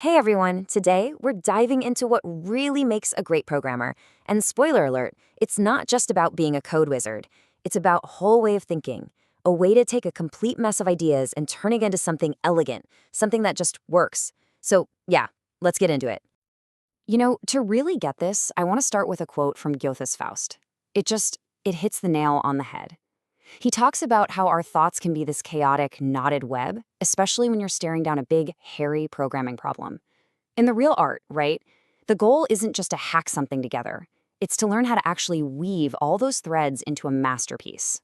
Hey everyone, today we're diving into what really makes a great programmer. And spoiler alert, it's not just about being a code wizard. It's about a whole way of thinking, a way to take a complete mess of ideas and turn it into something elegant, something that just works. So, yeah, let's get into it. To really get this, I want to start with a quote from Goethe's Faust. It hits the nail on the head. He talks about how our thoughts can be this chaotic, knotted web, especially when you're staring down a big, hairy programming problem. In the real art, right? The goal isn't just to hack something together. It's to learn how to actually weave all those threads into a masterpiece.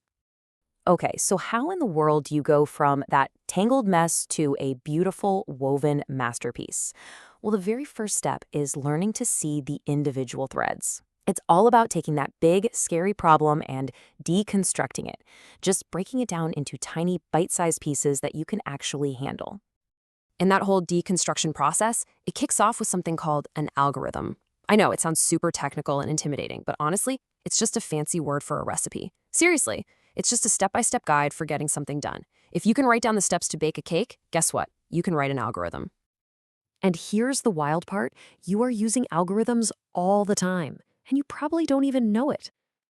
Okay, so how in the world do you go from that tangled mess to a beautiful woven masterpiece? Well, the very first step is learning to see the individual threads. It's all about taking that big, scary problem and deconstructing it, just breaking it down into tiny, bite-sized pieces that you can actually handle. In that whole deconstruction process, it kicks off with something called an algorithm. I know it sounds super technical and intimidating, but honestly, it's just a fancy word for a recipe. Seriously, it's just a step-by-step guide for getting something done. If you can write down the steps to bake a cake, guess what? You can write an algorithm. And here's the wild part. You are using algorithms all the time, and you probably don't even know it.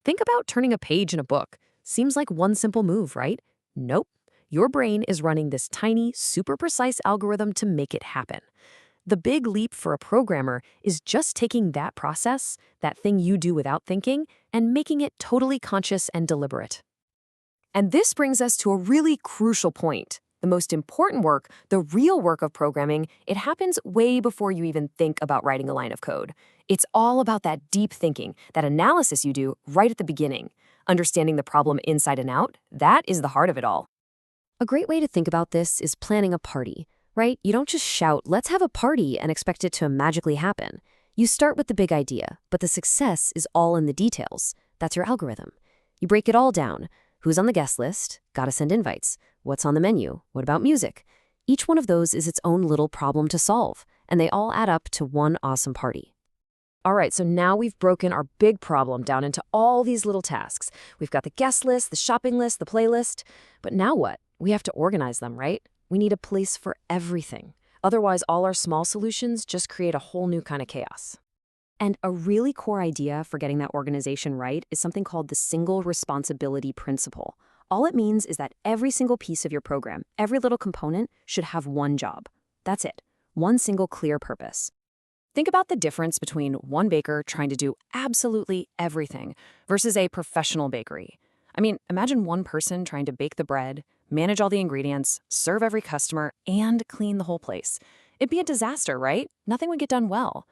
Think about turning a page in a book. Seems like one simple move, right? Nope. Your brain is running this tiny, super precise algorithm to make it happen. The big leap for a programmer is just taking that process, that thing you do without thinking, and making it totally conscious and deliberate. And this brings us to a really crucial point. The most important work, the real work of programming, it happens way before you even think about writing a line of code. It's all about that deep thinking, that analysis you do right at the beginning. Understanding the problem inside and out, that is the heart of it all. A great way to think about this is planning a party, right? You don't just shout, let's have a party, and expect it to magically happen. You start with the big idea, but the success is all in the details. That's your algorithm. You break it all down. Who's on the guest list? Gotta send invites. What's on the menu? What about music? Each one of those is its own little problem to solve, and they all add up to one awesome party. All right, so now we've broken our big problem down into all these little tasks. We've got the guest list, the shopping list, the playlist. But now what? We have to organize them, right? We need a place for everything. Otherwise, all our small solutions just create a whole new kind of chaos. And a really core idea for getting that organization right is something called the single responsibility principle. All it means is that every single piece of your program, every little component, should have one job. That's it. One single clear purpose. Think about the difference between one baker trying to do absolutely everything versus a professional bakery. I mean, imagine one person trying to bake the bread, manage all the ingredients, serve every customer, and clean the whole place. It'd be a disaster, right? Nothing would get done well.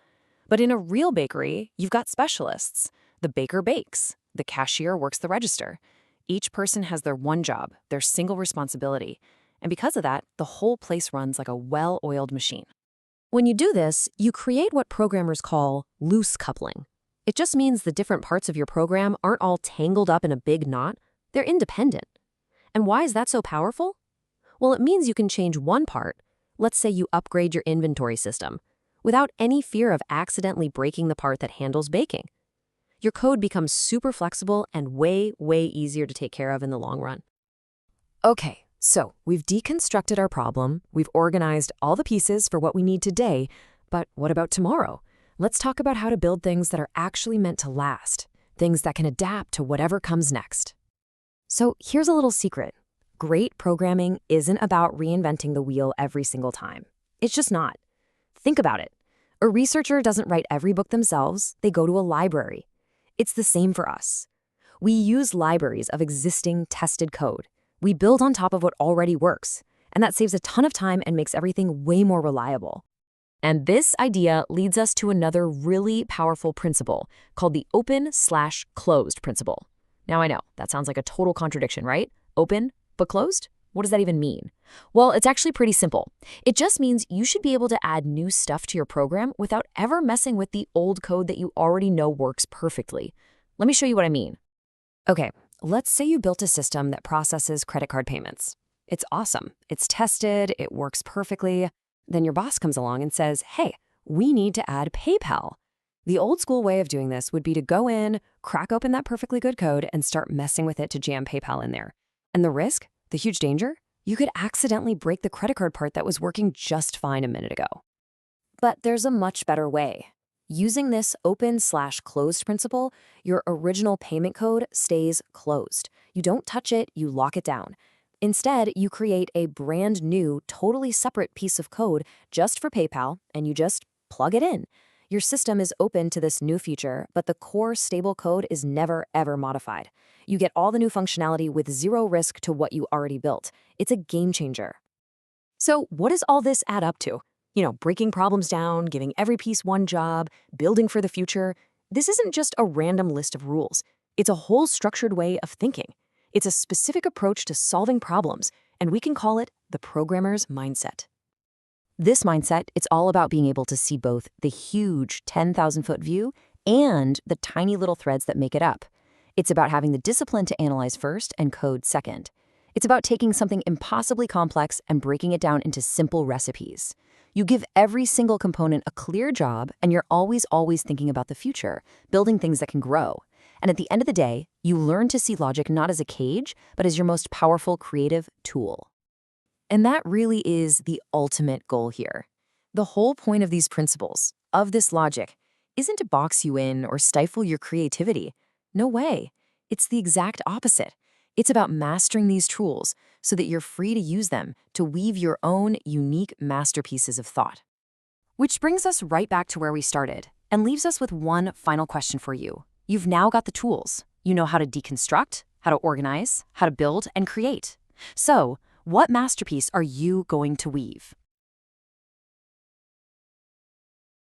But in a real bakery, you've got specialists. The baker bakes. The cashier works the register. Each person has their one job, their single responsibility. And because of that, the whole place runs like a well-oiled machine. When you do this, you create what programmers call loose coupling. It just means the different parts of your program aren't all tangled up in a big knot. They're independent. And why is that so powerful? Well, it means you can change one part. Let's say you upgrade your inventory system, without any fear of accidentally breaking the part that handles baking. Your code becomes super flexible and way, way easier to take care of in the long run. Okay, so we've deconstructed our problem, we've organized all the pieces for what we need today, but what about tomorrow? Let's talk about how to build things that are actually meant to last, things that can adapt to whatever comes next. So here's a little secret. Great programming isn't about reinventing the wheel every single time. It's just not. Think about it. A researcher doesn't write every book themselves, they go to a library. It's the same for us. We use libraries of existing, tested code. We build on top of what already works, and that saves a ton of time and makes everything way more reliable. And this idea leads us to another really powerful principle called the open/closed principle. Now I know, that sounds like a total contradiction, right? Open, but closed? What does that even mean? Well, it's actually pretty simple. It just means you should be able to add new stuff to your program without ever messing with the old code that you already know works perfectly. Let me show you what I mean. Okay, let's say you built a system that processes credit card payments. It's awesome. It's tested. It works perfectly. Then your boss comes along and says, hey, we need to add PayPal. The old school way of doing this would be to go in, crack open that perfectly good code, and start messing with it to jam PayPal in there. And the risk? The huge danger? You could accidentally break the credit card part that was working just fine a minute ago. But there's a much better way. Using this open/closed principle, your original payment code stays closed. You don't touch it, you lock it down. Instead, you create a brand new, totally separate piece of code just for PayPal, and you just plug it in. Your system is open to this new feature, but the core stable code is never, ever modified. You get all the new functionality with zero risk to what you already built. It's a game changer. So, what does all this add up to? Breaking problems down, giving every piece one job, building for the future. This isn't just a random list of rules. It's a whole structured way of thinking. It's a specific approach to solving problems, and we can call it the programmer's mindset. This mindset, it's all about being able to see both the huge 10,000-foot view and the tiny little threads that make it up. It's about having the discipline to analyze first and code second. It's about taking something impossibly complex and breaking it down into simple recipes. You give every single component a clear job, and you're always thinking about the future, building things that can grow. And at the end of the day, you learn to see logic not as a cage, but as your most powerful creative tool. And that really is the ultimate goal here. The whole point of these principles, of this logic, isn't to box you in or stifle your creativity. No way. It's the exact opposite. It's about mastering these tools so that you're free to use them to weave your own unique masterpieces of thought. Which brings us right back to where we started and leaves us with one final question for you. You've now got the tools. You know how to deconstruct, how to organize, how to build and create. So, what masterpiece are you going to weave?